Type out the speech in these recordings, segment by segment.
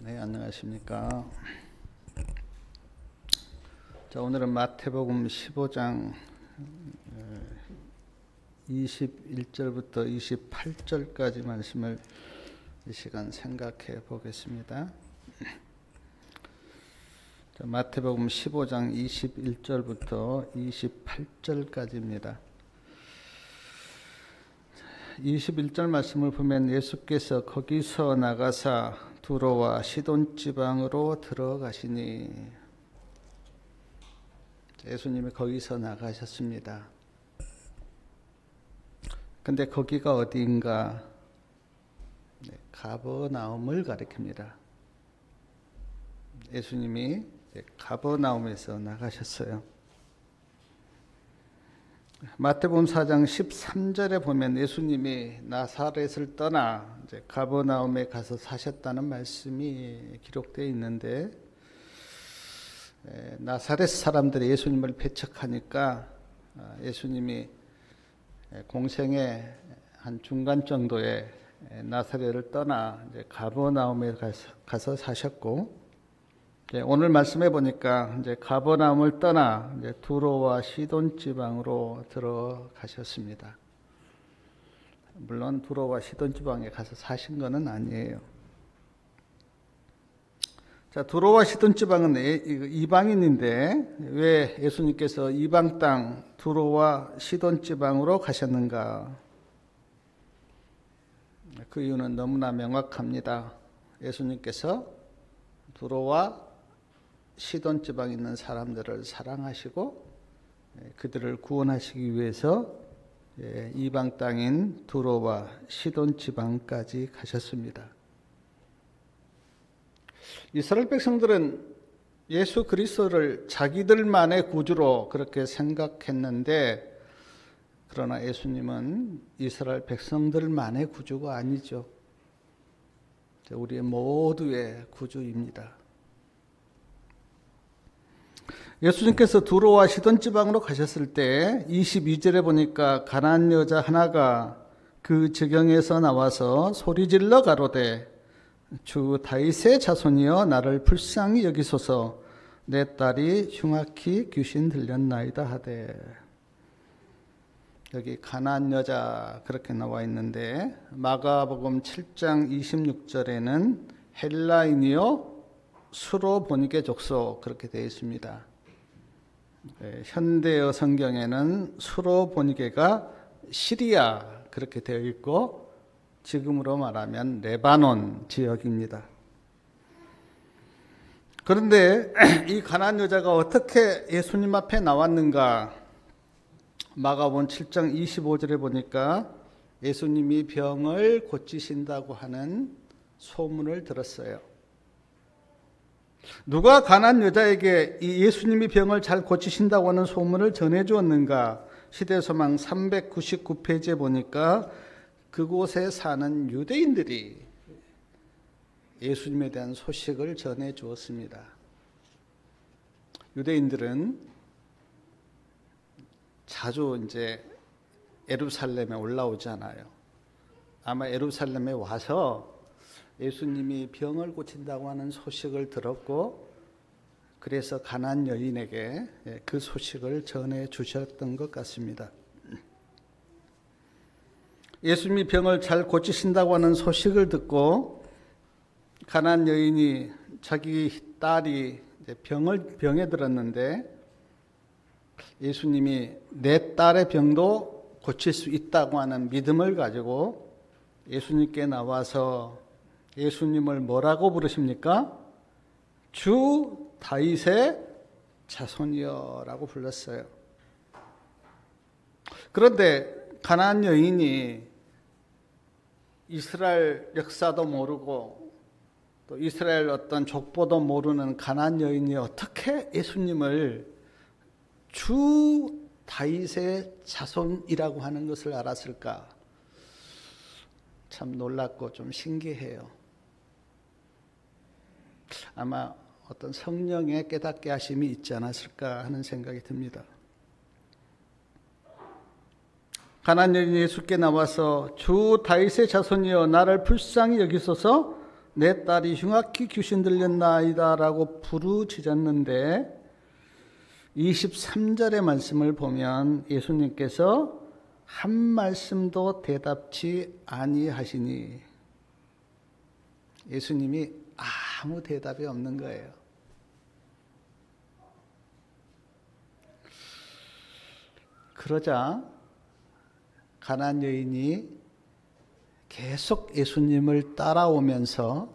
네, 안녕하십니까. 자, 오늘은 마태복음 15장 21절부터 28절까지 말씀을 이 시간 생각해 보겠습니다. 자, 마태복음 15장 21절부터 28절까지입니다. 21절 말씀을 보면 예수께서 거기서 나가사 두로와 시돈 지방으로 들어가시니, 예수님이 거기서 나가셨습니다. 근데 거기가 어디인가? 가버나움을 가리킵니다. 예수님이 가버나움에서 나가셨어요. 마태복음 4장 13절에 보면 예수님이 나사렛을 떠나 이제 가버나움에 가서 사셨다는 말씀이 기록되어 있는데, 나사렛 사람들이 예수님을 배척하니까 예수님이 공생의 한 중간 정도에 나사렛을 떠나 이제 가버나움에 가서 사셨고, 오늘 말씀해 보니까 이제 가버나움을 떠나 이제 두로와 시돈 지방으로 들어가셨습니다. 물론 두로와 시돈 지방에 가서 사신 것은 아니에요. 자, 두로와 시돈 지방은 이방인인데 왜 예수님께서 이방 땅 두로와 시돈 지방으로 가셨는가? 그 이유는 너무나 명확합니다. 예수님께서 두로와 시돈 지방에 있는 사람들을 사랑하시고 그들을 구원하시기 위해서 이방 땅인 두로와 시돈 지방까지 가셨습니다. 이스라엘 백성들은 예수 그리스도를 자기들만의 구주로 그렇게 생각했는데, 그러나 예수님은 이스라엘 백성들만의 구주가 아니죠. 우리 모두의 구주입니다. 예수님께서 두로와 시돈 지방으로 가셨을 때 22절에 보니까 가나안 여자 하나가 그 지경에서 나와서 소리질러 가로되 주 다윗의 자손이여 나를 불쌍히 여기소서, 내 딸이 흉악히 귀신 들렸나이다 하되. 여기 가나안 여자 그렇게 나와 있는데, 마가복음 7장 26절에는 헬라인이요 수로보니게 족속 그렇게 되어 있습니다. 현대어 성경에는 수로보니게가 시리아 그렇게 되어 있고, 지금으로 말하면 레바논 지역입니다. 그런데 이 가나안 여자가 어떻게 예수님 앞에 나왔는가? 마가복음 7장 25절에 보니까 예수님이 병을 고치신다고 하는 소문을 들었어요. 누가 가나안 여자에게 이 예수님이 병을 잘 고치신다고 하는 소문을 전해주었는가? 시대소망 399페이지에 보니까 그곳에 사는 유대인들이 예수님에 대한 소식을 전해주었습니다. 유대인들은 자주 이제 예루살렘에 올라오잖아요. 아마 예루살렘에 와서 예수님이 병을 고친다고 하는 소식을 들었고, 그래서 가나안 여인에게 그 소식을 전해 주셨던 것 같습니다. 예수님이 병을 잘 고치신다고 하는 소식을 듣고 가나안 여인이 자기 딸이 병에 들었는데, 예수님이 내 딸의 병도 고칠 수 있다고 하는 믿음을 가지고 예수님께 나와서 예수님을 뭐라고 부르십니까? 주 다윗의 자손이여 라고 불렀어요. 그런데 가나안 여인이 이스라엘 역사도 모르고 또 이스라엘 어떤 족보도 모르는 가나안 여인이 어떻게 예수님을 주 다윗의 자손이라고 하는 것을 알았을까? 참 놀랍고 좀 신기해요. 아마 어떤 성령의 깨닫게 하심이 있지 않았을까 하는 생각이 듭니다. 가나안 여인이 예수께 나와서 주 다윗의 자손이여 나를 불쌍히 여기소서, 내 딸이 흉악히 귀신 들렸나이다 라고 부르짖었는데 23절의 말씀을 보면 예수님께서 한 말씀도 대답치 아니하시니 예수님이 아무 대답이 없는 거예요. 그러자 가나안 여인이 계속 예수님을 따라오면서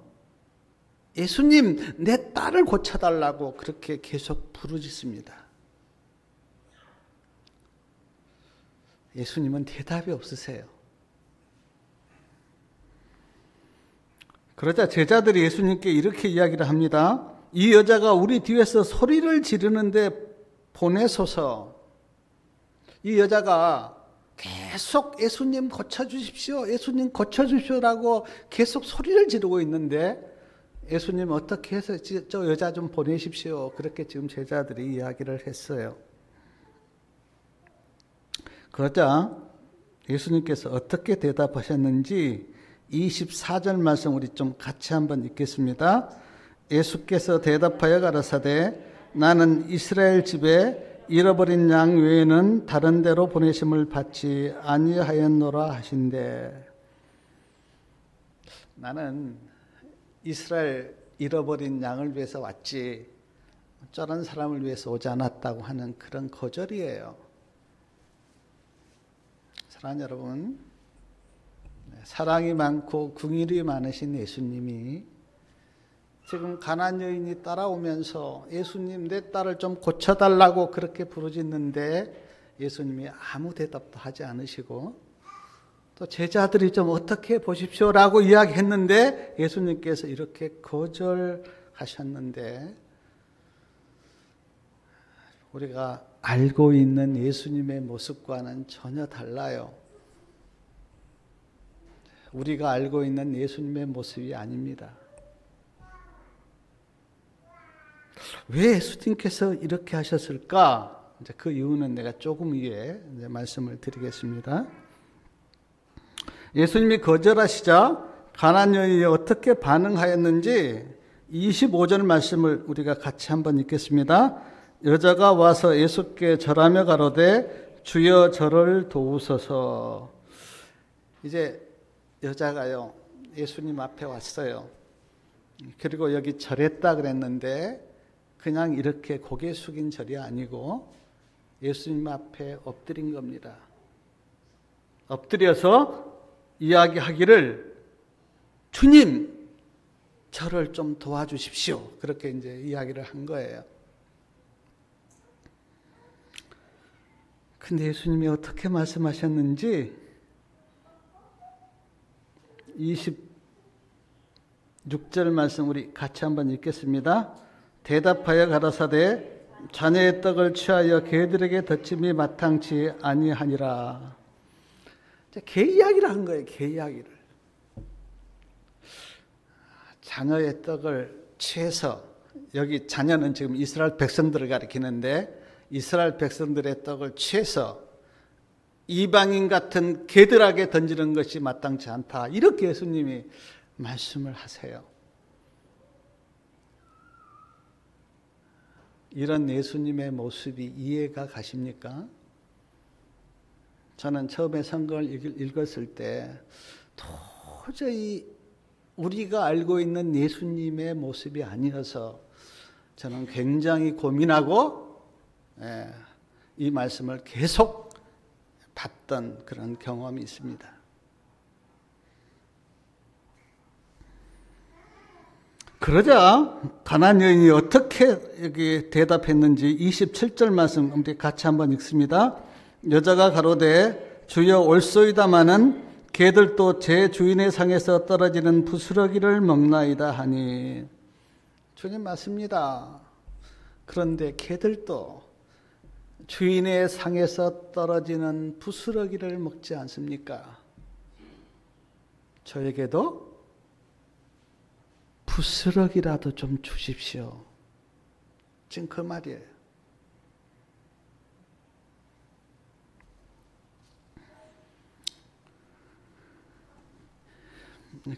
예수님, 내 딸을 고쳐달라고 그렇게 계속 부르짖습니다. 예수님은 대답이 없으세요. 그러자 제자들이 예수님께 이렇게 이야기를 합니다. 이 여자가 우리 뒤에서 소리를 지르는데 보내소서. 이 여자가 계속 예수님 고쳐주십시오, 예수님 고쳐주십시오라고 계속 소리를 지르고 있는데 예수님 어떻게 해서 저 여자 좀 보내십시오. 그렇게 지금 제자들이 이야기를 했어요. 그러자 예수님께서 어떻게 대답하셨는지 24절 말씀 우리 좀 같이 한번 읽겠습니다. 예수께서 대답하여 가라사대 나는 이스라엘 집에 잃어버린 양 외에는 다른 데로 보내심을 받지 아니하였노라 하신대. 나는 이스라엘 잃어버린 양을 위해서 왔지 저런 사람을 위해서 오지 않았다고 하는 그런 거절이에요. 사랑하는 여러분, 사랑이 많고 긍휼이 많으신 예수님이 지금 가나안 여인이 따라오면서 예수님 내 딸을 좀 고쳐달라고 그렇게 부르짖는데 예수님이 아무 대답도 하지 않으시고 또 제자들이 좀 어떻게 보십시오라고 이야기했는데 예수님께서 이렇게 거절하셨는데 우리가 알고 있는 예수님의 모습과는 전혀 달라요. 우리가 알고 있는 예수님의 모습이 아닙니다. 왜 예수님께서 이렇게 하셨을까? 이제 그 이유는 내가 조금 위에 말씀을 드리겠습니다. 예수님이 거절하시자 가나안 여인이 어떻게 반응하였는지 25절 말씀을 우리가 같이 한번 읽겠습니다. 여자가 와서 예수께 절하며 가로되 주여 저를 도우소서. 이제 여자가요 예수님 앞에 왔어요. 그리고 여기 절했다 그랬는데 그냥 이렇게 고개 숙인 절이 아니고 예수님 앞에 엎드린 겁니다. 엎드려서 이야기하기를 주님 저를 좀 도와주십시오. 그렇게 이제 이야기를 한 거예요. 근데 예수님이 어떻게 말씀하셨는지 26절 말씀 우리 같이 한번 읽겠습니다. 대답하여 가라사대 자녀의 떡을 취하여 개들에게 덧짐이 마땅치 아니하니라. 개 이야기를 한 거예요. 개 이야기를. 자녀의 떡을 취해서 여기 자녀는 지금 이스라엘 백성들을 가리키는데 이스라엘 백성들의 떡을 취해서 이방인 같은 개들에게 던지는 것이 마땅치 않다. 이렇게 예수님이 말씀을 하세요. 이런 예수님의 모습이 이해가 가십니까? 저는 처음에 성경을 읽었을 때 도저히 우리가 알고 있는 예수님의 모습이 아니어서 저는 굉장히 고민하고 이 말씀을 계속 봤던 그런 경험이 있습니다. 그러자 가나안 여인이 어떻게 여기 대답했는지 27절 말씀 우리 같이 한번 읽습니다. 여자가 가로되 주여 올소이다마는 개들도 제 주인의 상에서 떨어지는 부스러기를 먹나이다 하니. 주님 맞습니다. 그런데 개들도 주인의 상에서 떨어지는 부스러기를 먹지 않습니까? 저에게도 부스러기라도 좀 주십시오. 지금 그 말이에요.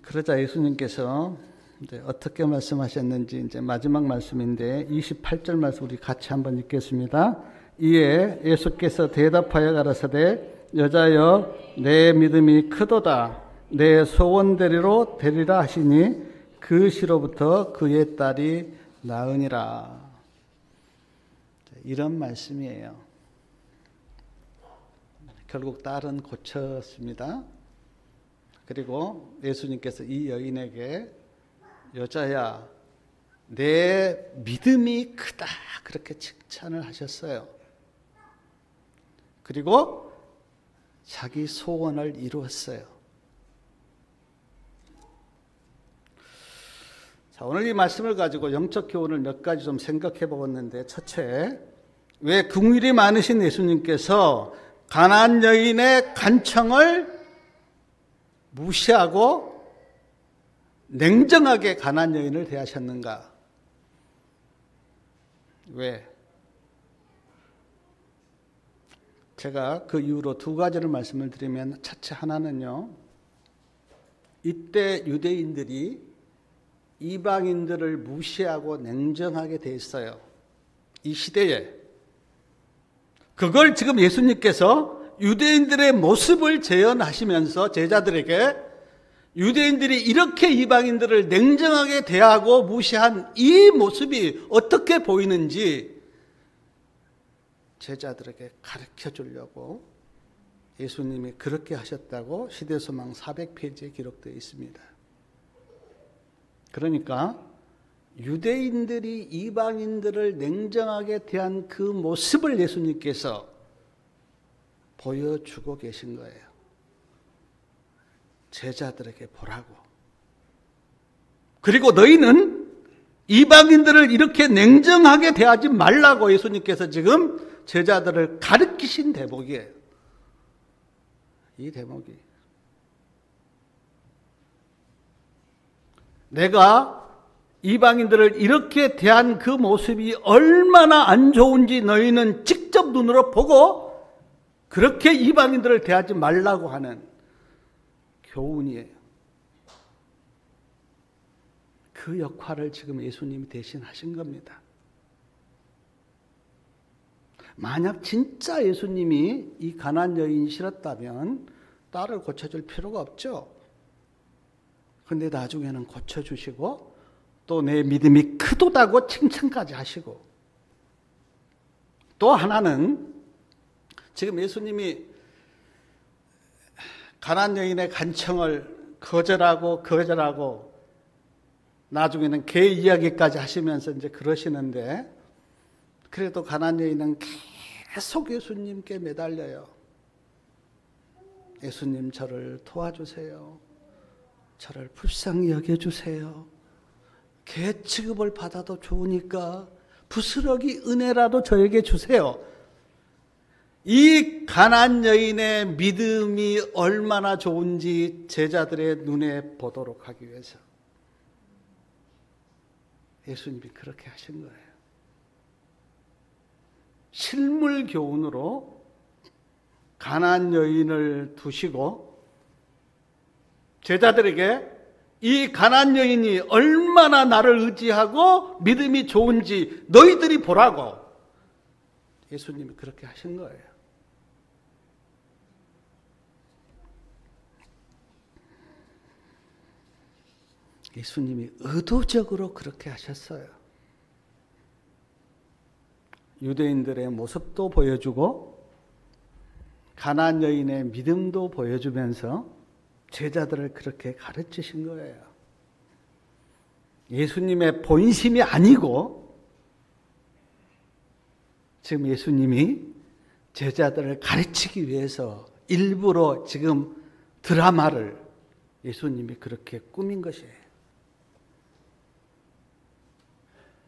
그러자 예수님께서 이제 어떻게 말씀하셨는지 이제 마지막 말씀인데 28절 말씀 우리 같이 한번 읽겠습니다. 이에 예수께서 대답하여 가라사대 여자여 내 믿음이 크도다 내 소원대로 되리라 하시니 그 시로부터 그의 딸이 나으니라. 이런 말씀이에요. 결국 딸은 고쳤습니다. 그리고 예수님께서 이 여인에게 여자야 내 믿음이 크다 그렇게 칭찬을 하셨어요. 그리고 자기 소원을 이루었어요. 자, 오늘 이 말씀을 가지고 영적 교훈을 몇 가지 좀 생각해 보았는데, 첫째, 왜 긍휼이 많으신 예수님께서 가나안 여인의 간청을 무시하고 냉정하게 가나안 여인을 대하셨는가? 왜? 제가 그 이유로 두 가지를 말씀을 드리면, 첫째 하나는요, 이때 유대인들이 이방인들을 무시하고 냉정하게 대했어요. 이 시대에. 그걸 지금 예수님께서 유대인들의 모습을 재현하시면서 제자들에게 유대인들이 이렇게 이방인들을 냉정하게 대하고 무시한 이 모습이 어떻게 보이는지 제자들에게 가르쳐 주려고 예수님이 그렇게 하셨다고 시대소망 400페이지에 기록되어 있습니다. 그러니까 유대인들이 이방인들을 냉정하게 대한 그 모습을 예수님께서 보여주고 계신 거예요. 제자들에게 보라고. 그리고 너희는 이방인들을 이렇게 냉정하게 대하지 말라고 예수님께서 지금 제자들을 가르치신 대목이에요. 이 대목이. 내가 이방인들을 이렇게 대한 그 모습이 얼마나 안 좋은지 너희는 직접 눈으로 보고 그렇게 이방인들을 대하지 말라고 하는 교훈이에요. 그 역할을 지금 예수님이 대신 하신 겁니다. 만약 진짜 예수님이 이 가나안 여인이 싫었다면 딸을 고쳐줄 필요가 없죠. 근데 나중에는 고쳐주시고 또 내 믿음이 크도다고 칭찬까지 하시고, 또 하나는 지금 예수님이 가나안 여인의 간청을 거절하고 나중에는 개 이야기까지 하시면서 이제 그러시는데, 그래도 가나안 여인은 계속 예수님께 매달려요. 예수님 저를 도와주세요. 저를 불쌍히 여겨주세요. 개 취급을 받아도 좋으니까 부스러기 은혜라도 저에게 주세요. 이 가나안 여인의 믿음이 얼마나 좋은지 제자들의 눈에 보도록 하기 위해서 예수님이 그렇게 하신 거예요. 실물 교훈으로 가나안 여인을 두시고 제자들에게 이 가나안 여인이 얼마나 나를 의지하고 믿음이 좋은지 너희들이 보라고 예수님이 그렇게 하신 거예요. 예수님이 의도적으로 그렇게 하셨어요. 유대인들의 모습도 보여주고 가나안 여인의 믿음도 보여주면서 제자들을 그렇게 가르치신 거예요. 예수님의 본심이 아니고 지금 예수님이 제자들을 가르치기 위해서 일부러 지금 드라마를 예수님이 그렇게 꾸민 것이에요.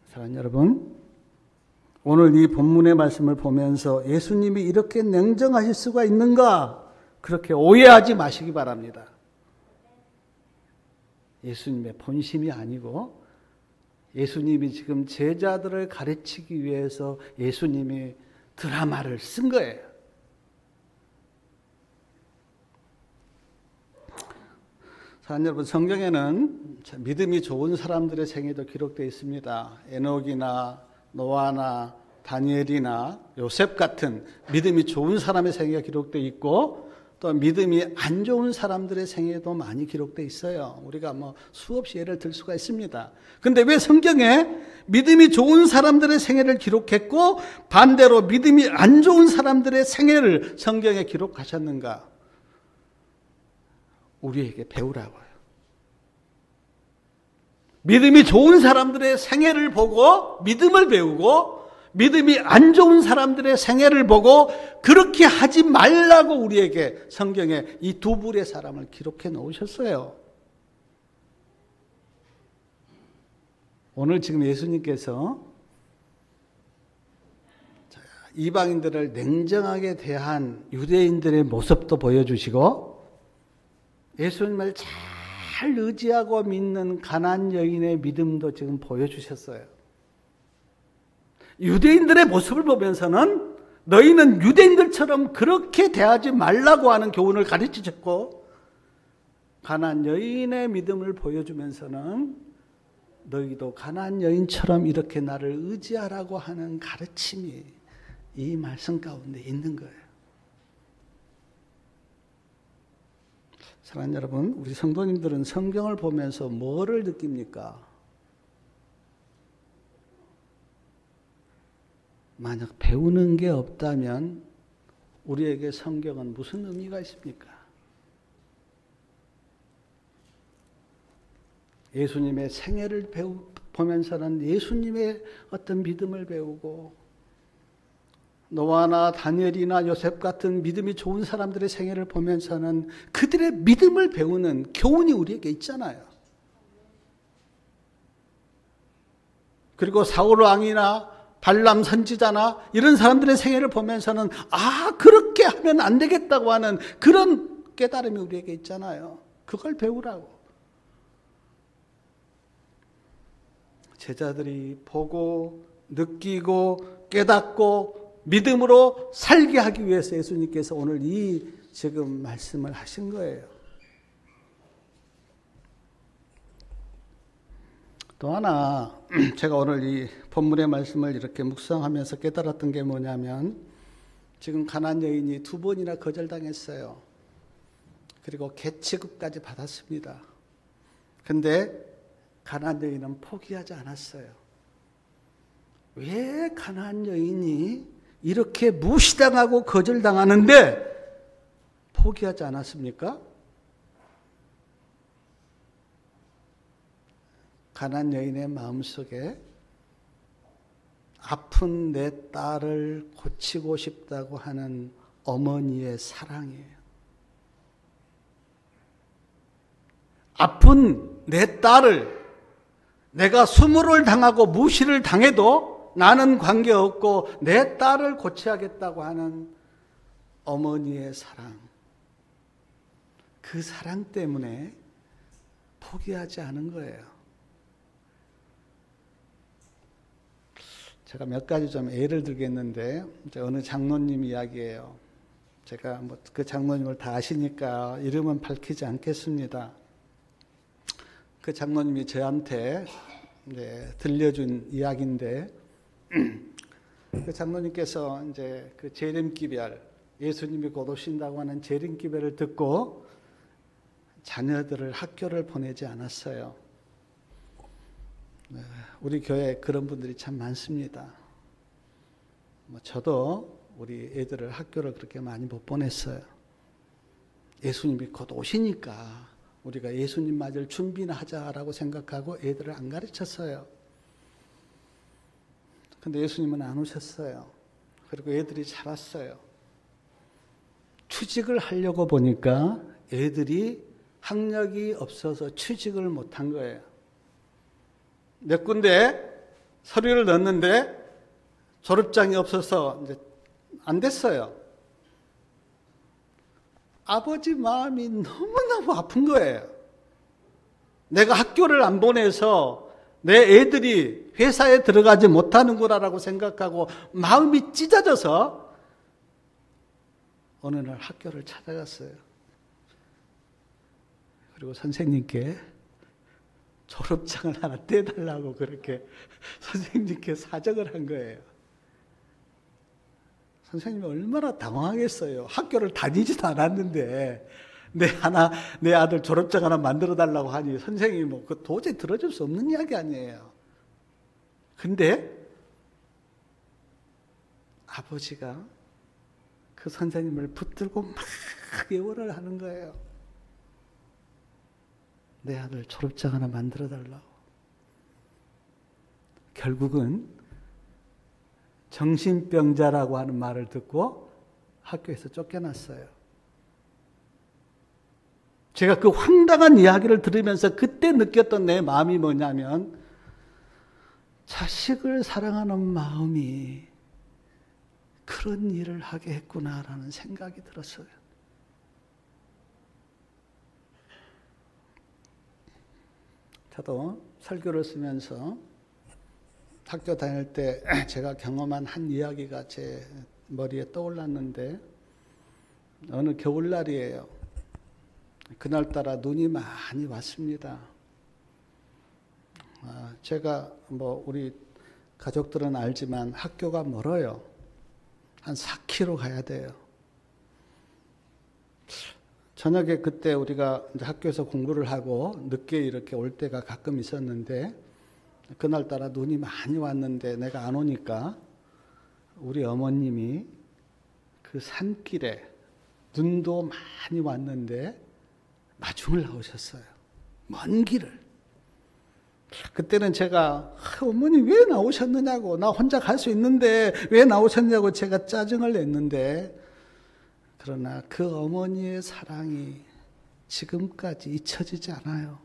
사랑하는 여러분, 오늘 이 본문의 말씀을 보면서 예수님이 이렇게 냉정하실 수가 있는가? 그렇게 오해하지 마시기 바랍니다. 예수님의 본심이 아니고 예수님이 지금 제자들을 가르치기 위해서 예수님이 드라마를 쓴 거예요. 사랑하는 여러분, 성경에는 믿음이 좋은 사람들의 생애도 기록되어 있습니다. 에녹이나 노아나 다니엘이나 요셉 같은 믿음이 좋은 사람의 생애가 기록되어 있고, 또 믿음이 안 좋은 사람들의 생애도 많이 기록되어 있어요. 우리가 수없이 예를 들 수가 있습니다. 근데 왜 성경에 믿음이 좋은 사람들의 생애를 기록했고 반대로 믿음이 안 좋은 사람들의 생애를 성경에 기록하셨는가? 우리에게 배우라고요. 믿음이 좋은 사람들의 생애를 보고 믿음을 배우고, 믿음이 안 좋은 사람들의 생애를 보고 그렇게 하지 말라고 우리에게 성경에 이 두 부류의 사람을 기록해 놓으셨어요. 오늘 지금 예수님께서 이방인들을 냉정하게 대한 유대인들의 모습도 보여주시고, 예수님을 잘 의지하고 믿는 가나안 여인의 믿음도 지금 보여주셨어요. 유대인들의 모습을 보면서는 너희는 유대인들처럼 그렇게 대하지 말라고 하는 교훈을 가르치셨고, 가나안 여인의 믿음을 보여주면서는 너희도 가나안 여인처럼 이렇게 나를 의지하라고 하는 가르침이 이 말씀 가운데 있는 거예요. 사랑하는 여러분, 우리 성도님들은 성경을 보면서 뭐를 느낍니까? 만약 배우는 게 없다면 우리에게 성경은 무슨 의미가 있습니까? 예수님의 생애를 보면서는 예수님의 어떤 믿음을 배우고, 노아나 다니엘이나 요셉 같은 믿음이 좋은 사람들의 생애를 보면서는 그들의 믿음을 배우는 교훈이 우리에게 있잖아요. 그리고 사울 왕이나 발람 선지자나 이런 사람들의 생애를 보면서는 그렇게 하면 안 되겠다고 하는 그런 깨달음이 우리에게 있잖아요. 그걸 배우라고. 제자들이 보고 느끼고 깨닫고 믿음으로 살게 하기 위해서 예수님께서 오늘 이 지금 말씀을 하신 거예요. 또 하나 제가 오늘 이 본문의 말씀을 이렇게 묵상하면서 깨달았던 게 뭐냐면, 지금 가나안 여인이 2번이나 거절당했어요. 그리고 개 취급까지 받았습니다. 근데 가나안 여인은 포기하지 않았어요. 왜 가나안 여인이 이렇게 무시당하고 거절당하는데 포기하지 않았습니까? 가나안 여인의 마음속에 아픈 내 딸을 고치고 싶다고 하는 어머니의 사랑이에요. 아픈 내 딸을, 내가 수모를 당하고 무시를 당해도 나는 관계없고 내 딸을 고쳐야겠다고 하는 어머니의 사랑, 그 사랑 때문에 포기하지 않은 거예요. 제가 몇 가지 좀 예를 들겠는데, 어느 장로님 이야기예요. 제가 그 장로님을 다 아시니까 이름은 밝히지 않겠습니다. 그 장로님이 저한테 들려준 이야기인데, 그 장로님께서 이제 그 재림기별, 예수님이 곧 오신다고 하는 재림기별을 듣고 자녀들을 학교를 보내지 않았어요. 우리 교회에 그런 분들이 참 많습니다. 저도 우리 애들을 학교를 그렇게 많이 못 보냈어요. 예수님이 곧 오시니까 우리가 예수님 맞을 준비나 하자라고 생각하고 애들을 안 가르쳤어요. 근데 예수님은 안 오셨어요. 그리고 애들이 자랐어요. 취직을 하려고 보니까 애들이 학력이 없어서 취직을 못한 거예요. 몇 군데 서류를 넣었는데 졸업장이 없어서 이제 안 됐어요. 아버지 마음이 너무너무 아픈 거예요. 내가 학교를 안 보내서 내 애들이 회사에 들어가지 못하는구나라고 생각하고 마음이 찢어져서 어느 날 학교를 찾아갔어요. 그리고 선생님께 졸업장을 하나 떼달라고 그렇게 선생님께 사정을 한 거예요. 선생님이 얼마나 당황하겠어요. 학교를 다니지도 않았는데 내 아들 졸업장 하나 만들어 달라고 하니 선생님이 뭐 그 도저히 들어줄 수 없는 이야기 아니에요. 근데 아버지가 그 선생님을 붙들고 막 애원을 하는 거예요. 내 아들 졸업장 하나 만들어 달라고. 결국은 정신병자라고 하는 말을 듣고 학교에서 쫓겨났어요. 제가 그 황당한 이야기를 들으면서 그때 느꼈던 내 마음이 뭐냐면 자식을 사랑하는 마음이 그런 일을 하게 했구나라는 생각이 들었어요. 저도 설교를 쓰면서 학교 다닐 때 제가 경험한 한 이야기가 제 머리에 떠올랐는데 어느 겨울날이에요. 그날따라 눈이 많이 왔습니다. 제가 뭐 우리 가족들은 알지만 학교가 멀어요. 한 4km 가야 돼요. 저녁에 그때 우리가 이제 학교에서 공부를 하고 늦게 이렇게 올 때가 가끔 있었는데 그날따라 눈이 많이 왔는데 내가 안 오니까 우리 어머님이 그 산길에 눈도 많이 왔는데 마중을 나오셨어요. 먼 길을. 그때는 제가 어머니 왜 나오셨느냐고 나 혼자 갈 수 있는데 왜 나오셨냐고 제가 짜증을 냈는데 그러나 그 어머니의 사랑이 지금까지 잊혀지지 않아요.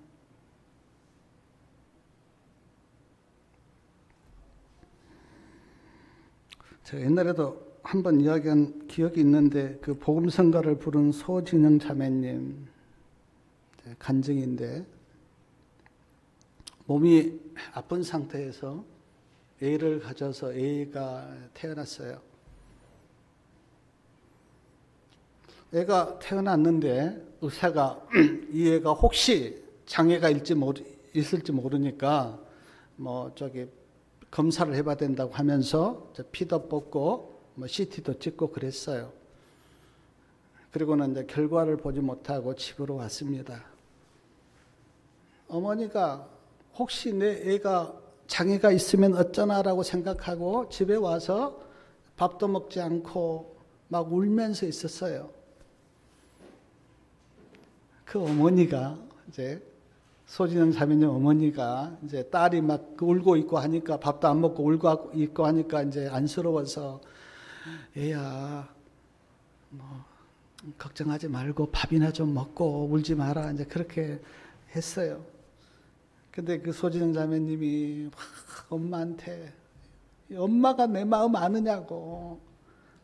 제가 옛날에도 한번 이야기한 기억이 있는데 그 복음성가를 부른 소진영 자매님 간증인데 몸이 아픈 상태에서 애를 가져서 애가 태어났어요. 애가 태어났는데 의사가 이 애가 혹시 장애가 있을지 모르니까 뭐 검사를 해봐야 된다고 하면서 피도 뽑고 뭐 CT도 찍고 그랬어요. 그리고는 이제 결과를 보지 못하고 집으로 왔습니다. 어머니가 혹시 내 애가 장애가 있으면 어쩌나라고 생각하고 집에 와서 밥도 먹지 않고 막 울면서 있었어요. 그 어머니가 이제 소진영 자매님 어머니가 이제 딸이 막 울고 있고 하니까 밥도 안 먹고 울고 있고 하니까 이제 안쓰러워서 애야 뭐 걱정하지 말고 밥이나 좀 먹고 울지 마라 이제 그렇게 했어요. 근데 그 소진영 자매님이 막 엄마한테 엄마가 내 마음 아느냐고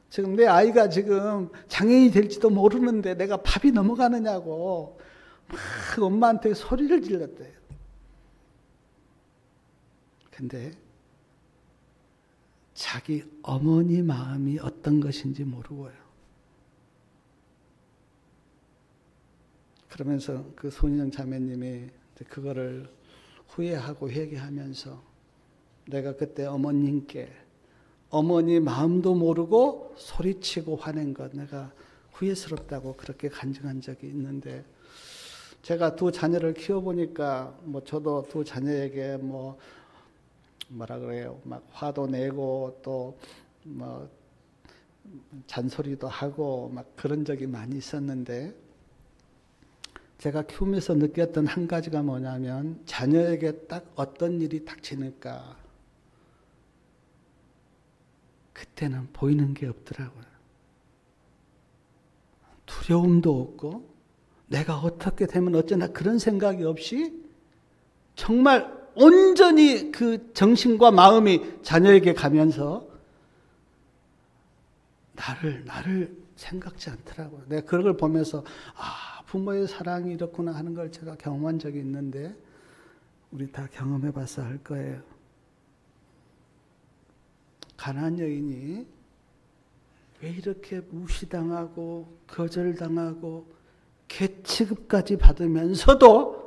지금 내 아이가 지금 장애인이 될지도 모르는데 내가 밥이 넘어가느냐고 막 엄마한테 소리를 질렀대요. 근데 자기 어머니 마음이 어떤 것인지 모르고요. 그러면서 그 소진영 자매님이 그거를 후회하고 회개하면서 내가 그때 어머님께 어머니 마음도 모르고 소리치고 화낸 것 내가 후회스럽다고 그렇게 간증한 적이 있는데 제가 두 자녀를 키워보니까 뭐 저도 두 자녀에게 뭐라 그래요 막 화도 내고 또 뭐 잔소리도 하고 막 그런 적이 많이 있었는데 제가 키우면서 느꼈던 한 가지가 뭐냐면 자녀에게 딱 어떤 일이 닥치니까 그때는 보이는 게 없더라고요. 두려움도 없고 내가 어떻게 되면 어쩌나 그런 생각이 없이 정말 온전히 그 정신과 마음이 자녀에게 가면서 나를 생각지 않더라고요. 내가 그런 걸 보면서 부모의 사랑이 이렇구나 하는 걸 제가 경험한 적이 있는데 우리 다 경험해 봤어야 할 거예요. 가나안 여인이 왜 이렇게 무시당하고 거절당하고 개 취급까지 받으면서도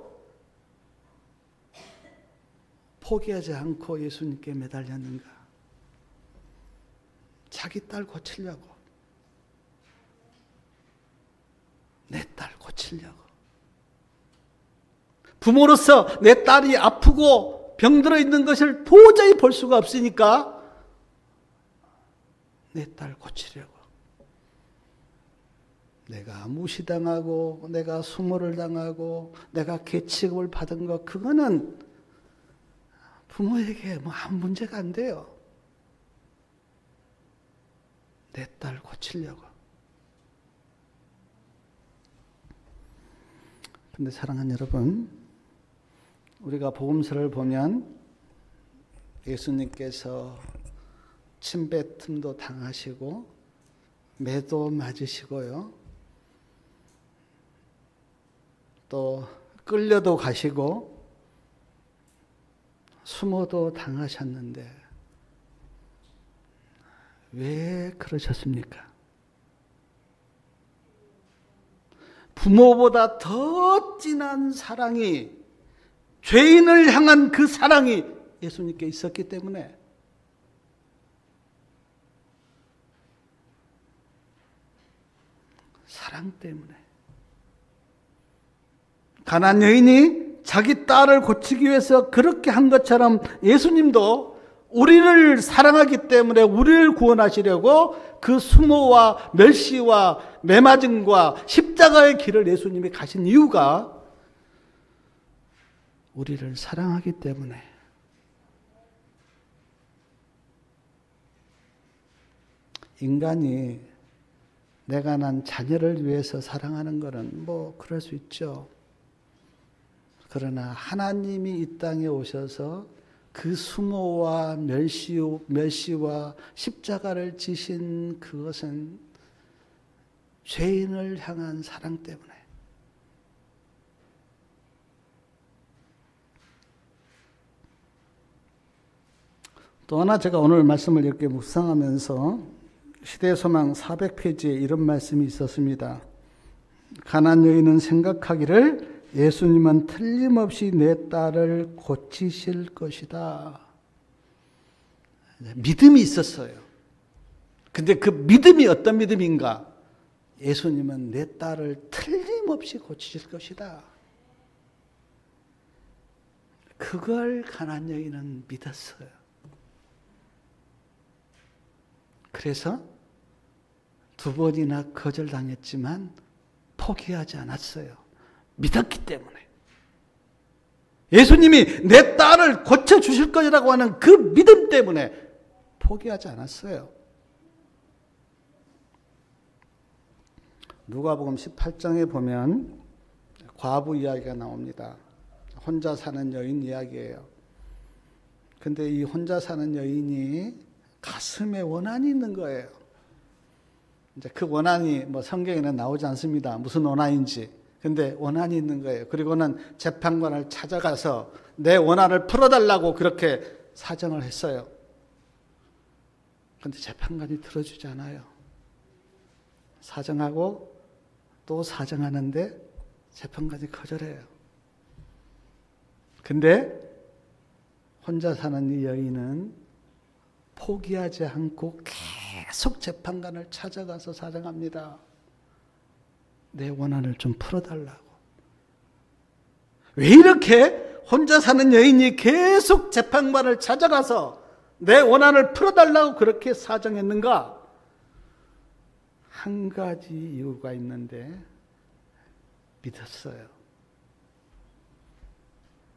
포기하지 않고 예수님께 매달렸는가? 자기 딸 고치려고. 내 딸 고치려고. 부모로서 내 딸이 아프고 병들어 있는 것을 도저히 볼 수가 없으니까 내 딸 고치려고. 내가 무시당하고 내가 수모를 당하고 내가 개취급을 받은 것, 그거는 부모에게 뭐 아무 문제가 안 돼요. 내 딸 고치려고. 근데 사랑하는 여러분, 우리가 복음서를 보면 예수님께서 침뱉음도 당하시고 매도 맞으시고요, 또 끌려도 가시고 수모도 당하셨는데 왜 그러셨습니까? 부모보다 더 진한 사랑이, 죄인을 향한 그 사랑이 예수님께 있었기 때문에, 사랑 때문에. 가난안 여인이 자기 딸을 고치기 위해서 그렇게 한 것처럼 예수님도 우리를 사랑하기 때문에 우리를 구원하시려고 그 수모와 멸시와 매맞음과 십자가의 길을 예수님이 가신 이유가 우리를 사랑하기 때문에. 인간이 내가 난 자녀를 위해서 사랑하는 것은 뭐 그럴 수 있죠. 그러나 하나님이 이 땅에 오셔서 그 수모와 멸시와 십자가를 지신 그것은 죄인을 향한 사랑 때문에. 또 하나 제가 오늘 말씀을 이렇게 묵상하면서 시대소망 400페이지에 이런 말씀이 있었습니다. 가난안 여인은 생각하기를 예수님은 틀림없이 내 딸을 고치실 것이다. 믿음이 있었어요. 근데 그 믿음이 어떤 믿음인가? 예수님은 내 딸을 틀림없이 고치실 것이다. 그걸 가난안 여인은 믿었어요. 그래서 2번이나 거절당했지만 포기하지 않았어요. 믿었기 때문에. 예수님이 내 딸을 고쳐주실 것이라고 하는 그 믿음 때문에 포기하지 않았어요. 누가복음 18장에 보면 과부 이야기가 나옵니다. 혼자 사는 여인 이야기예요. 근데 이 혼자 사는 여인이 가슴에 원한이 있는 거예요. 이제 그 원한이 뭐 성경에는 나오지 않습니다. 무슨 원한인지. 근데 원한이 있는 거예요. 그리고는 재판관을 찾아가서 내 원한을 풀어달라고 그렇게 사정을 했어요. 근데 재판관이 들어주지 않아요. 사정하고 또 사정하는데 재판관이 거절해요. 근데 혼자 사는 이 여인은 포기하지 않고 계속 재판관을 찾아가서 사정합니다. 내 원한을 좀 풀어달라고. 왜 이렇게 혼자 사는 여인이 계속 재판관을 찾아가서 내 원한을 풀어달라고 그렇게 사정했는가? 한 가지 이유가 있는데 믿었어요.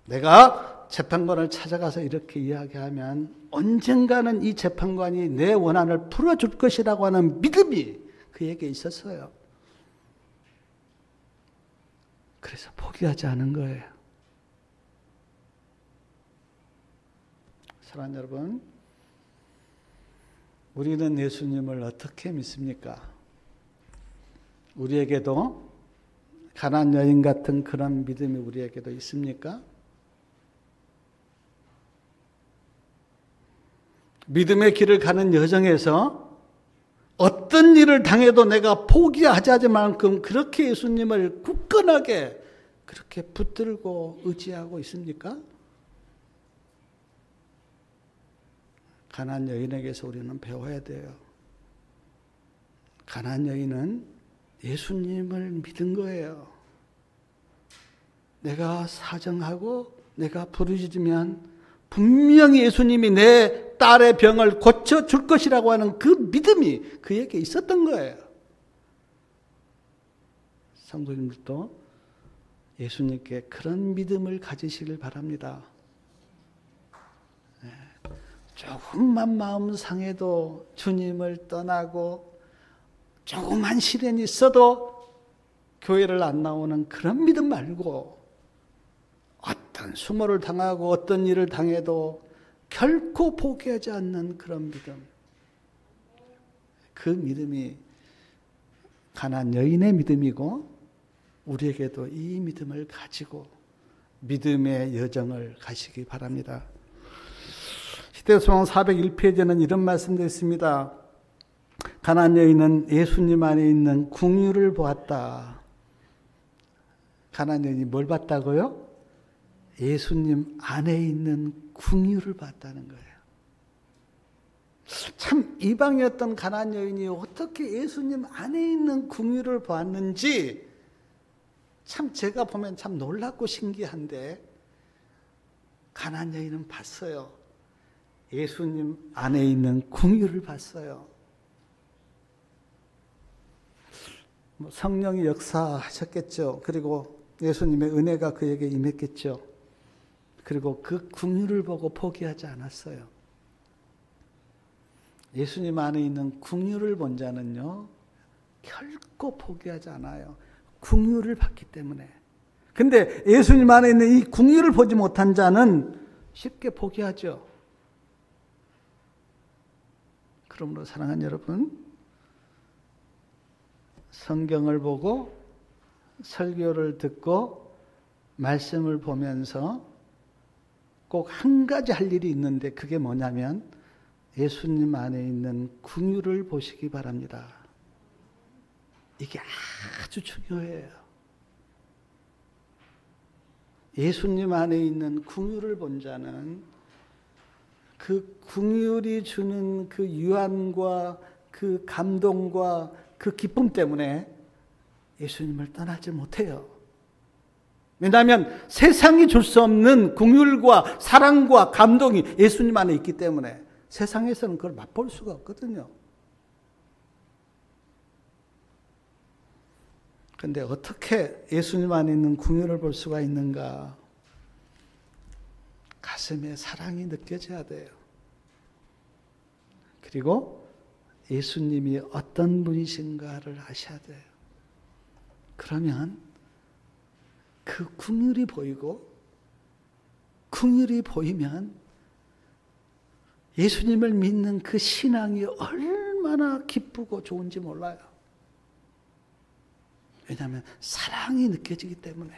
내가 재판관을 찾아가서 이렇게 이야기하면 언젠가는 이 재판관이 내 원한을 풀어줄 것이라고 하는 믿음이 그에게 있었어요. 그래서 포기하지 않은 거예요. 사랑하는 여러분, 우리는 예수님을 어떻게 믿습니까? 우리에게도 가난안 여인 같은 그런 믿음이 우리에게도 있습니까? 믿음의 길을 가는 여정에서 어떤 일을 당해도 내가 포기하지 않을 만큼 그렇게 예수님을 굳건하게 그렇게 붙들고 의지하고 있습니까? 가나안 여인에게서 우리는 배워야 돼요. 가나안 여인은 예수님을 믿은 거예요. 내가 사정하고 내가 부르짖으면 분명히 예수님이 내 딸의 병을 고쳐줄 것이라고 하는 그 믿음이 그에게 있었던 거예요. 성도님들도 예수님께 그런 믿음을 가지시길 바랍니다. 조금만 마음 상해도 주님을 떠나고 조금만 시련이 있어도 교회를 안 나오는 그런 믿음 말고 어떤 수모를 당하고 어떤 일을 당해도 결코 포기하지 않는 그런 믿음. 그 믿음이 가나안 여인의 믿음이고 우리에게도 이 믿음을 가지고 믿음의 여정을 가시기 바랍니다. 시대소망 401페이지에는 이런 말씀도 있습니다. 가나안 여인은 예수님 안에 있는 궁유를 보았다. 가나안 여인이 뭘 봤다고요? 예수님 안에 있는 궁유를 봤다는 거예요. 참 이방이었던 가나안 여인이 어떻게 예수님 안에 있는 궁유를 보았는지 참 제가 보면 참 놀랍고 신기한데 가나안 여인은 봤어요. 예수님 안에 있는 궁유를 봤어요. 성령이 역사하셨겠죠. 그리고 예수님의 은혜가 그에게 임했겠죠. 그리고 그 궁유를 보고 포기하지 않았어요. 예수님 안에 있는 궁유를 본 자는요, 결코 포기하지 않아요. 궁유를 봤기 때문에. 근데 예수님 안에 있는 이 궁유를 보지 못한 자는 쉽게 포기하죠. 그러므로 사랑하는 여러분, 성경을 보고 설교를 듣고 말씀을 보면서 꼭 한 가지 할 일이 있는데 그게 뭐냐면 예수님 안에 있는 궁유를 보시기 바랍니다. 이게 아주 중요해요. 예수님 안에 있는 궁유를 본 자는 그 궁유이 주는 그 유안과 그 감동과 그 기쁨 때문에 예수님을 떠나지 못해요. 왜냐하면 세상이 줄 수 없는 긍휼과 사랑과 감동이 예수님 안에 있기 때문에 세상에서는 그걸 맛볼 수가 없거든요. 그런데 어떻게 예수님 안에 있는 긍휼을 볼 수가 있는가? 가슴에 사랑이 느껴져야 돼요. 그리고 예수님이 어떤 분이신가를 아셔야 돼요. 그러면 그 긍휼이 보이고 긍휼이 보이면 예수님을 믿는 그 신앙이 얼마나 기쁘고 좋은지 몰라요. 왜냐하면 사랑이 느껴지기 때문에.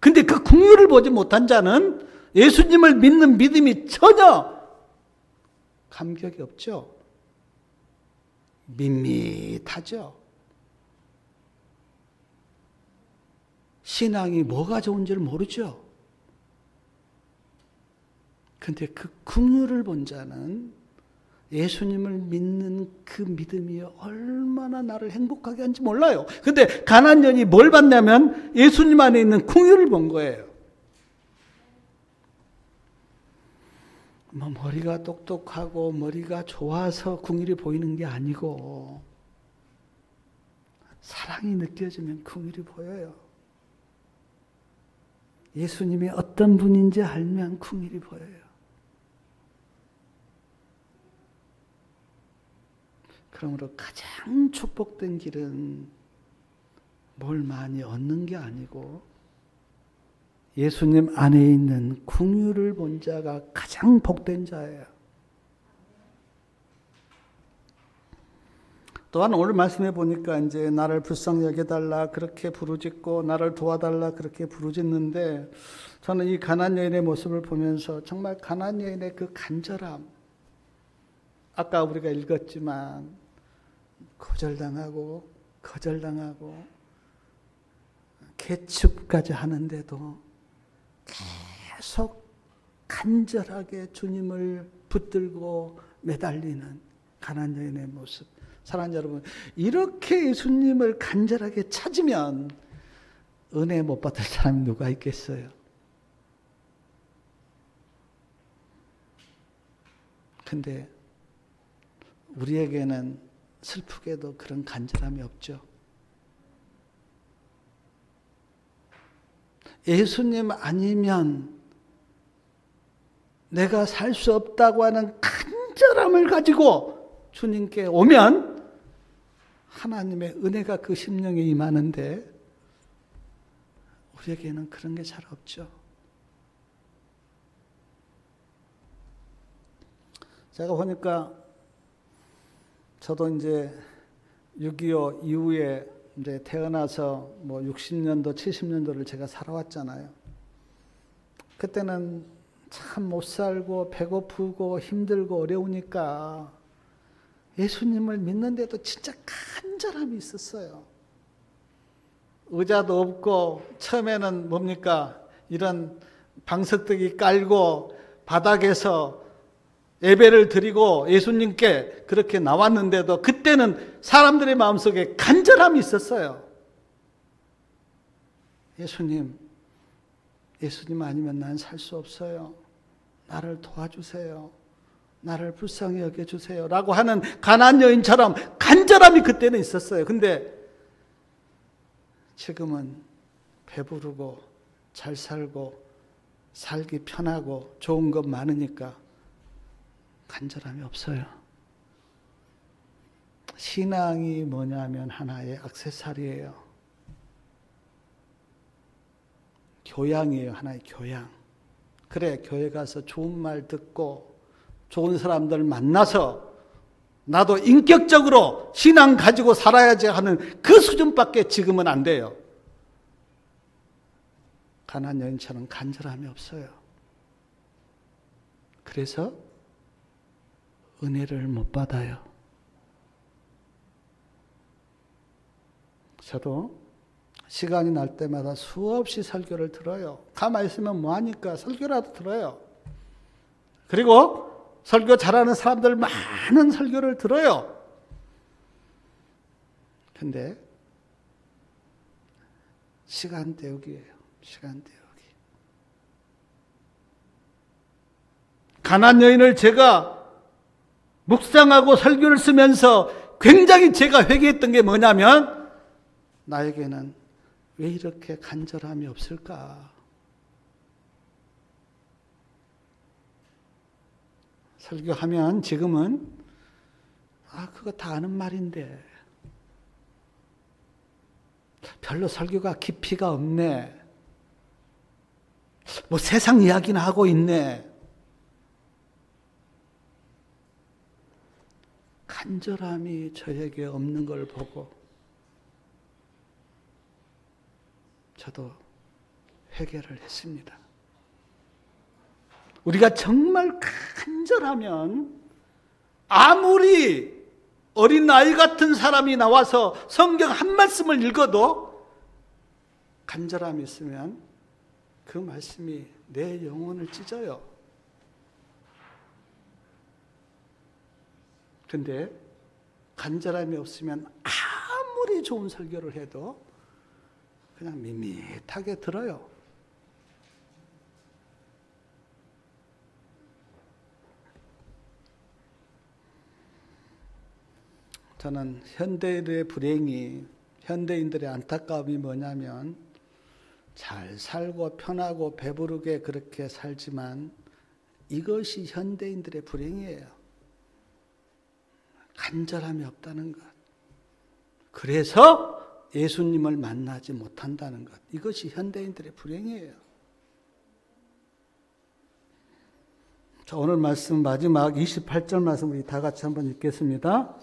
근데 그 긍휼을 보지 못한 자는 예수님을 믿는 믿음이 전혀 감격이 없죠. 밋밋하죠. 신앙이 뭐가 좋은지를 모르죠. 근데 그 긍휼을 본 자는 예수님을 믿는 그 믿음이 얼마나 나를 행복하게 하는지 몰라요. 근데 가나안 여인이 뭘 봤냐면 예수님 안에 있는 긍휼을 본 거예요. 뭐 머리가 똑똑하고 머리가 좋아서 긍휼이 보이는 게 아니고 사랑이 느껴지면 긍휼이 보여요. 예수님이 어떤 분인지 알면 긍휼이 보여요. 그러므로 가장 축복된 길은 뭘 많이 얻는 게 아니고 예수님 안에 있는 긍휼을 본 자가 가장 복된 자예요. 또한 오늘 말씀해 보니까 이제 나를 불쌍히 여겨달라 그렇게 부르짖고 나를 도와달라 그렇게 부르짖는데 저는 이 가나안 여인의 모습을 보면서 정말 가나안 여인의 그 간절함, 아까 우리가 읽었지만 거절당하고 개축까지 하는데도 계속 간절하게 주님을 붙들고 매달리는 가난한 여인의 모습. 사랑하는 여러분, 이렇게 예수님을 간절하게 찾으면 은혜 못 받을 사람이 누가 있겠어요? 근데 우리에게는 슬프게도 그런 간절함이 없죠. 예수님 아니면 내가 살 수 없다고 하는 간절함을 가지고 주님께 오면 하나님의 은혜가 그 심령에 임하는데 우리에게는 그런 게 잘 없죠. 제가 보니까 저도 이제 6.25 이후에 이제 태어나서 뭐 60년도, 70년도를 제가 살아왔잖아요. 그때는 참 못 살고 배고프고 힘들고 어려우니까 예수님을 믿는데도 진짜 간절함이 있었어요. 의자도 없고 처음에는 뭡니까? 이런 방석대기 깔고 바닥에서 예배를 드리고 예수님께 그렇게 나왔는데도 그때는 사람들의 마음속에 간절함이 있었어요. 예수님 아니면 난 살 수 없어요. 나를 도와주세요. 나를 불쌍히 여겨주세요. 라고 하는 가난한 여인처럼 간절함이 그때는 있었어요. 근데 지금은 배부르고 잘 살고 살기 편하고 좋은 것 많으니까 간절함이 없어요. 신앙이 뭐냐면 하나의 액세서리예요. 교양이에요. 하나의 교양. 그래, 교회 가서 좋은 말 듣고 좋은 사람들 만나서 나도 인격적으로 신앙 가지고 살아야지 하는 그 수준밖에 지금은 안 돼요. 가난한 여인처럼 간절함이 없어요. 그래서 은혜를 못 받아요. 저도 시간이 날 때마다 수없이 설교를 들어요. 가만히 있으면 뭐하니까 설교라도 들어요. 그리고 설교 잘하는 사람들 많은 설교를 들어요. 근데 시간 때우기예요. 시간 때우기. 가난한 여인을 제가 묵상하고 설교를 쓰면서 굉장히 제가 회개했던 게 뭐냐면 나에게는 왜 이렇게 간절함이 없을까? 설교하면 지금은 그거 다 아는 말인데 별로 설교가 깊이가 없네. 뭐 세상 이야기나 하고 있네. 간절함이 저에게 없는 걸 보고 저도 회개를 했습니다. 우리가 정말 간절하면 아무리 어린아이 같은 사람이 나와서 성경 한 말씀을 읽어도 간절함이 있으면 그 말씀이 내 영혼을 찢어요. 근데 간절함이 없으면 아무리 좋은 설교를 해도 그냥 밋밋하게 들어요. 저는 현대인들의 불행이, 현대인들의 안타까움이 뭐냐면 잘 살고 편하고 배부르게 그렇게 살지만 이것이 현대인들의 불행이에요. 간절함이 없다는 것. 그래서 예수님을 만나지 못한다는 것. 이것이 현대인들의 불행이에요. 자, 오늘 말씀 마지막 28절 말씀 우리 다 같이 한번 읽겠습니다.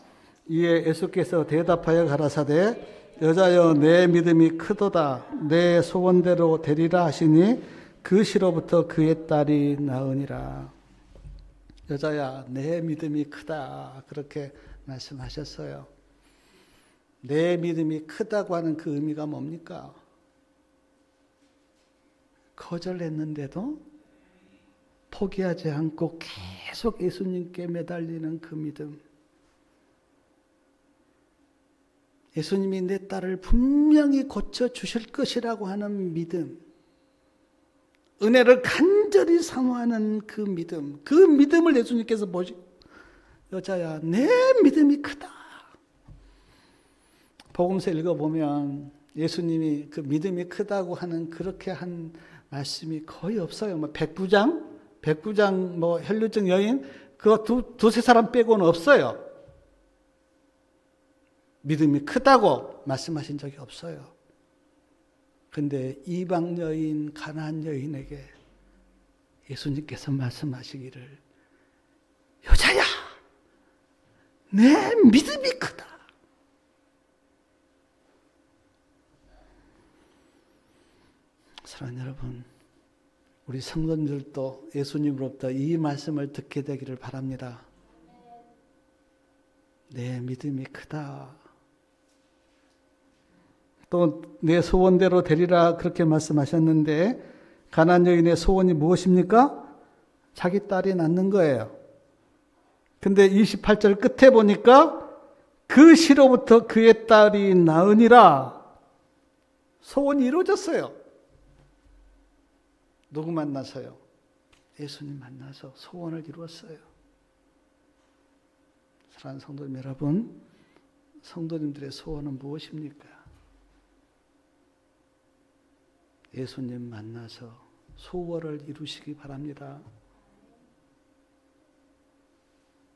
이에 예수께서 대답하여 가라사대 여자여 내 믿음이 크도다. 내 소원대로 되리라 하시니 그 시로부터 그의 딸이 나으니라. 여자야, 내 믿음이 크다. 그렇게 말씀하셨어요. 내 믿음이 크다고 하는 그 의미가 뭡니까? 거절했는데도 포기하지 않고 계속 예수님께 매달리는 그 믿음. 예수님이 내 딸을 분명히 고쳐주실 것이라고 하는 믿음. 은혜를 간절히 사모하는 그 믿음. 그 믿음을 예수님께서 보시고, 여자야, 내 믿음이 크다. 복음서 읽어보면 예수님이 그 믿음이 크다고 하는 그렇게 한 말씀이 거의 없어요. 뭐 백부장, 뭐 혈류증 여인, 그거 두세 사람 빼고는 없어요. 믿음이 크다고 말씀하신 적이 없어요. 근데 이방 여인, 가나안 여인에게 예수님께서 말씀하시기를, 여자야, 내 믿음이 크다. 사랑하는 여러분, 우리 성도님들도 예수님으로부터 이 말씀을 듣게 되기를 바랍니다. 내 믿음이 크다. 또 내 소원대로 되리라 그렇게 말씀하셨는데, 가나안 여인의 소원이 무엇입니까? 자기 딸이 낳는 거예요. 근데 28절 끝에 보니까 그 시로부터 그의 딸이 낳으니라. 소원이 이루어졌어요. 누구 만나서요? 예수님 만나서 소원을 이루었어요. 사랑하는 성도님 여러분, 성도님들의 소원은 무엇입니까? 예수님 만나서 소원을 이루시기 바랍니다.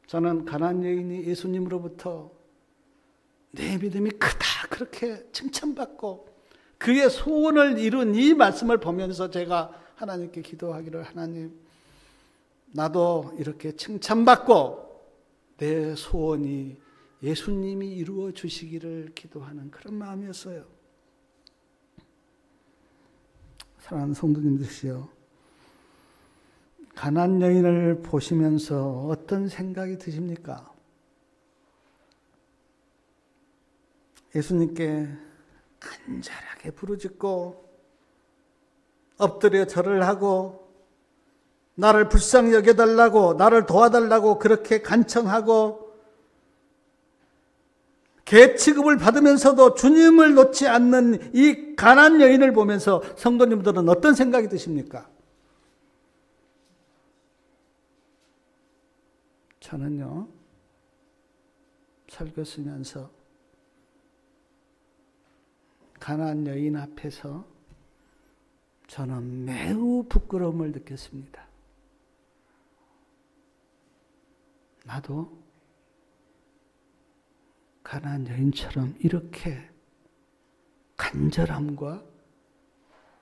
저는 가나안 여인이 예수님으로부터 내 믿음이 크다 그렇게 칭찬받고 그의 소원을 이룬 이 말씀을 보면서 제가 하나님께 기도하기를, 하나님, 나도 이렇게 칭찬받고 내 소원이 예수님이 이루어 주시기를 기도하는 그런 마음이었어요. 사랑하는 성도님들이시여, 가나안 여인을 보시면서 어떤 생각이 드십니까? 예수님께 간절하게 부르짖고 엎드려 절을 하고 나를 불쌍히 여겨달라고, 나를 도와달라고 그렇게 간청하고 개 취급을 받으면서도 주님을 놓지 않는 이 가나안 여인을 보면서 성도님들은 어떤 생각이 드십니까? 저는요, 설교 쓰면서 가나안 여인 앞에서 저는 매우 부끄러움을 느꼈습니다. 나도 가나안 여인처럼 이렇게 간절함과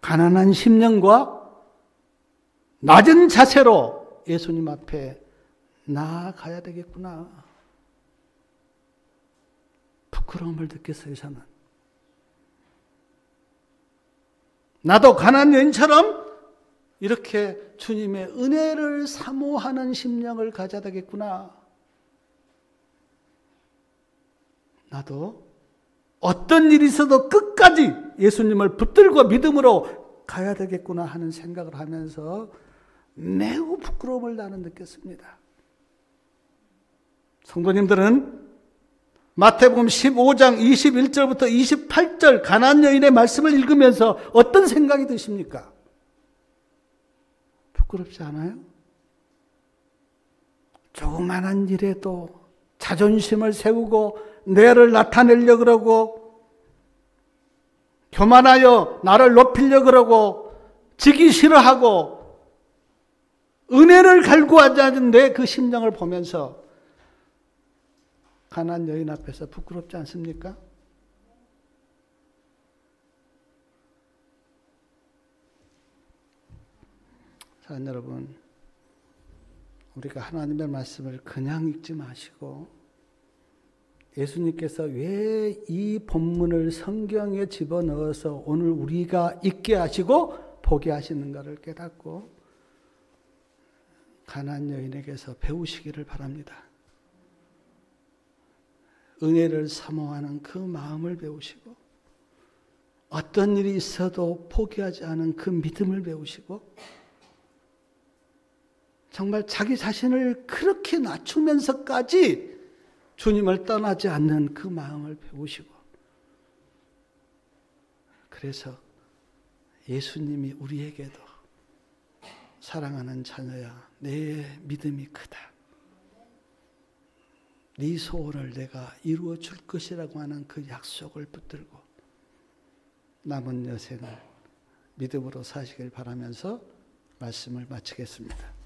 가난한 심령과 낮은 자세로 예수님 앞에 나아가야 되겠구나. 부끄러움을 느꼈어요, 저는. 나도 가나안 여인처럼 이렇게 주님의 은혜를 사모하는 심령을 가져야 되겠구나. 나도 어떤 일이 있어도 끝까지 예수님을 붙들고 믿음으로 가야 되겠구나 하는 생각을 하면서 매우 부끄러움을 나는 느꼈습니다. 성도님들은 마태복음 15장 21절부터 28절 가나안 여인의 말씀을 읽으면서 어떤 생각이 드십니까? 부끄럽지 않아요? 조그만한 일에도 자존심을 세우고 뇌를 나타내려고 그러고 교만하여 나를 높이려고 그러고 지기 싫어하고 은혜를 갈구하지 않은 내 그 심령을 보면서 가나안 여인 앞에서 부끄럽지 않습니까? 자, 여러분, 우리가 하나님의 말씀을 그냥 읽지 마시고 예수님께서 왜 이 본문을 성경에 집어넣어서 오늘 우리가 읽게 하시고 보게 하시는가를 깨닫고 가나안 여인에게서 배우시기를 바랍니다. 은혜를 사모하는 그 마음을 배우시고 어떤 일이 있어도 포기하지 않은 그 믿음을 배우시고 정말 자기 자신을 그렇게 낮추면서까지 주님을 떠나지 않는 그 마음을 배우시고 그래서 예수님이 우리에게도 사랑하는 자녀야 내 믿음이 크다. 네 소원을 내가 이루어 줄 것이라고 하는 그 약속을 붙들고 남은 여생을 믿음으로 사시길 바라면서 말씀을 마치겠습니다.